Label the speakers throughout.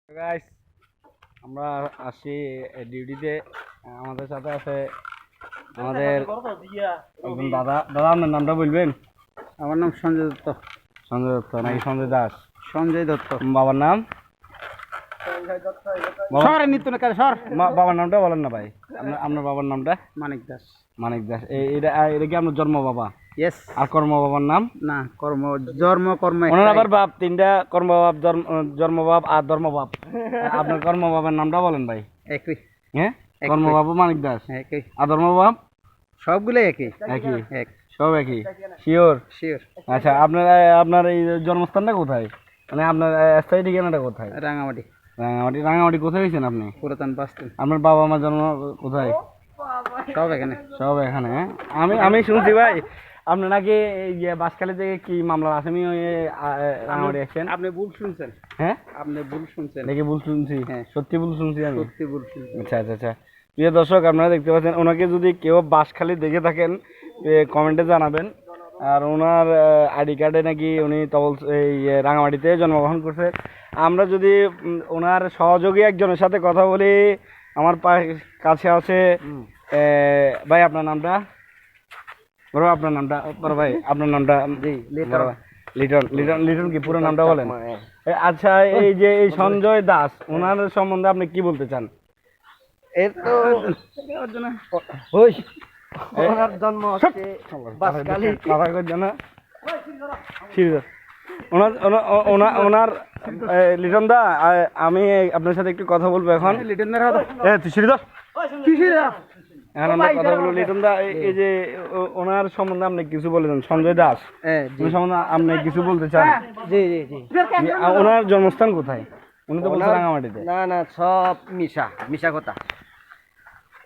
Speaker 1: Guys, আমরা আসি ডিউটিতে। আমাদের সাথে আছে আমাদের একজন দাদা। দাদা, আপনার নামটা বলবেন?
Speaker 2: আমার নাম সঞ্জয় দত্ত।
Speaker 1: সঞ্জয় দত্ত নাকি সঞ্জয় দাস?
Speaker 2: সঞ্জয় দত্ত।
Speaker 1: বাবার নাম?
Speaker 2: বাবার
Speaker 1: নামটা বলেন না ভাই। আপনার বাবার নামটা?
Speaker 2: মানিক দাস।
Speaker 1: মানিক দাস। এটা এটা কি আপনার জন্ম বাবা?
Speaker 2: ইয়েস।
Speaker 1: আর কর্ম বাবার নাম?
Speaker 2: না, জন্ম কর্ম
Speaker 1: ওনার আবার বাপ তিনটা, কর্ম বাপ, জন্ম বাপ আর ধর্ম বাপ। আপনার কর্ম বাবার নামটা বলেন ভাই।
Speaker 2: একই।
Speaker 1: হ্যাঁ, কর্ম বাবু মানিক দাস,
Speaker 2: একই।
Speaker 1: আর ধর্ম বাপ
Speaker 2: সবগুলো একই।
Speaker 1: একই?
Speaker 2: এক।
Speaker 1: সব একই? শিওর?
Speaker 2: শিওর।
Speaker 1: আচ্ছা, আপনার আপনার এই জন্মস্থানটা কোথায়? মানে আপনার স্থায়ী ঠিকানাটা কোথায়?
Speaker 2: রাঙামাটি।
Speaker 1: রাঙামাটি। রাঙামাটি কোথায় হয়েছেন আপনি?
Speaker 2: পুরাতন বাস স্ট্যান্ড।
Speaker 1: আপনার বাবা মা জন্ম কোথায়?
Speaker 2: সব এখানে।
Speaker 1: সব এখানে? হ্যাঁ? আমি শুনছি ভাই আপনি নাকি বাসখালী থেকে কি মামলার আসামি হয়ে রাঙামাটি আসছেন।
Speaker 2: আপনি ভুল শুনছেন।
Speaker 1: হ্যাঁ,
Speaker 2: আপনি ভুল শুনছেন।
Speaker 1: নাকি ভুল শুনছি?
Speaker 2: হ্যাঁ,
Speaker 1: সত্যি ভুল শুনছি আমি?
Speaker 2: সত্যি ভুল শুনছেন।
Speaker 1: আচ্ছা আচ্ছা আচ্ছা। প্রিয় দর্শক, আপনারা দেখতে পাচ্ছেন, ওনাকে যদি কেউ বাসখালী দেখে থাকেন কমেন্টে জানাবেন। আর ওনার আইডি কার্ডে নাকি উনি এই রাঙামাটিতে জন্মগ্রহণ করছে। আমরা যদি ওনার সহযোগী একজনের সাথে কথা বলি, আমার কাছে আছে। ভাই, আপনার নামটা? বড়, আপনার নামটা? বড় ভাই, আপনার নামটা?
Speaker 2: জি,
Speaker 1: লিটন। লিটন কি পুরো নামটা বলেন? আচ্ছা, এই যে এই সঞ্জয় দাস, ওনার সম্বন্ধে আপনি কি বলতে চান?
Speaker 2: এর তো ওনার জন্ম হচ্ছে বাসখালী।
Speaker 1: ওনার লিটন দা, আমি আপনার সাথে একটু কথা বলবো এখন।
Speaker 2: লিটন দা
Speaker 1: এখন আমরা কথা বলবো। লিটন দা, এই যে ওনার সম্বন্ধে আপনি কিছু বলেছেন, সঞ্জয় দাস, ওনার সম্বন্ধে আপনি কিছু বলতে চান?
Speaker 2: জি জি জি।
Speaker 1: ওনার জন্মস্থান কোথায়? উনি তো বলছেন রাঙামাটিতে।
Speaker 2: না না, সব মিশা কথা।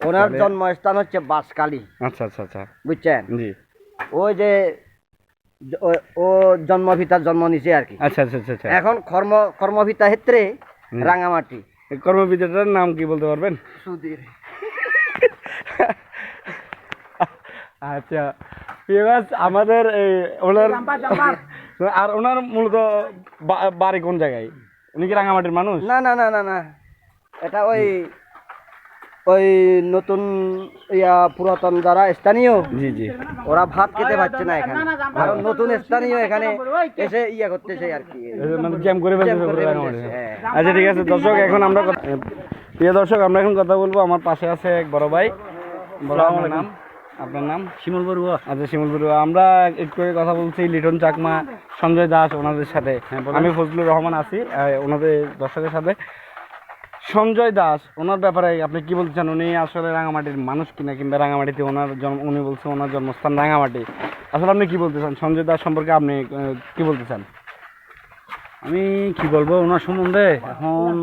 Speaker 2: ওনার জন্মস্থান হচ্ছে বাসখালী।
Speaker 1: আচ্ছা আচ্ছা আচ্ছা,
Speaker 2: বুঝছেন?
Speaker 1: জি।
Speaker 2: ওই যে ও জন্মভিতার জন্ম নিছে আর কি।
Speaker 1: আচ্ছা আচ্ছা আচ্ছা।
Speaker 2: এখন কর্মভিতা ক্ষেত্রে রাঙামাটি।
Speaker 1: কর্মবিদ্যাটার নাম কি বলতে পারবেন?
Speaker 2: সুধীর।
Speaker 1: আচ্ছা, আমাদের ওনার আর ওনার মূলত বাড়ি কোন জায়গায়? উনি কি রাঙামাটির মানুষ?
Speaker 2: না না না না না, এটা ওই নতুন পুরাতন যারা স্থানীয়,
Speaker 1: জি জি,
Speaker 2: ওরা ভাত খেতে পারছে না এখানে, কারণ নতুন স্থানীয় এখানে এসে করতেছে আর কি,
Speaker 1: মানে জ্যাম করে ফেলতেছে রাঙামাটি।
Speaker 2: হ্যাঁ।
Speaker 1: আচ্ছা ঠিক আছে দর্শক, এখন আমরা প্রিয় দর্শক, আমরা এখন কথা বলবো। আমার পাশে আছে এক বড় ভাই। নাম? আপনার নাম?
Speaker 2: শিমুল বড়ুয়া।
Speaker 1: আচ্ছা, শিমুল বড়ুয়া। আমরা একটু কথা বলছি লিটন চাকমা, সঞ্জয় দাস ওনাদের সাথে। আমি ফজলুর রহমান আছি ওনাদের দর্শকের সাথে। সঞ্জয় দাস, ওনার ব্যাপারে আপনি কি বলতে চান? উনি আসলে রাঙামাটির মানুষ কিনা, কিংবা রাঙামাটিতে ওনার উনি বলছে ওনার জন্মস্থান রাঙামাটি। আসলে আপনি কি বলতে চান সঞ্জয় দাস সম্পর্কে? আপনি কি বলতে চান?
Speaker 2: আমি কি বলবো ওনার সম্বন্ধে? এখন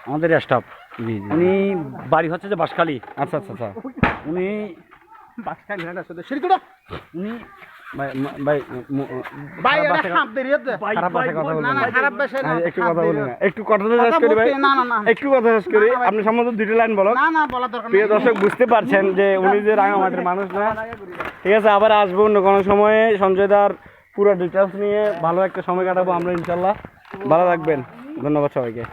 Speaker 2: আমাদের স্টাফ,
Speaker 1: জি জি,
Speaker 2: উনি বাড়ি হচ্ছে যে বাসখালী।
Speaker 1: আচ্ছা আচ্ছা আচ্ছা।
Speaker 2: উনি উনি
Speaker 1: আপনি সম্বন্ধে দুটো লাইন বলো। প্রিয় দর্শক, বুঝতে পারছেন যে উনি যে রাঙামাটির মানুষ না। ঠিক আছে, আবার আসবো অন্য কোনো সময়ে সঞ্জয় দার পুরো ডিটেলস নিয়ে ভালো একটা সময় কাটাবো আমরা ইনশাল্লাহ। ভালো থাকবেন, ধন্যবাদ সবাইকে।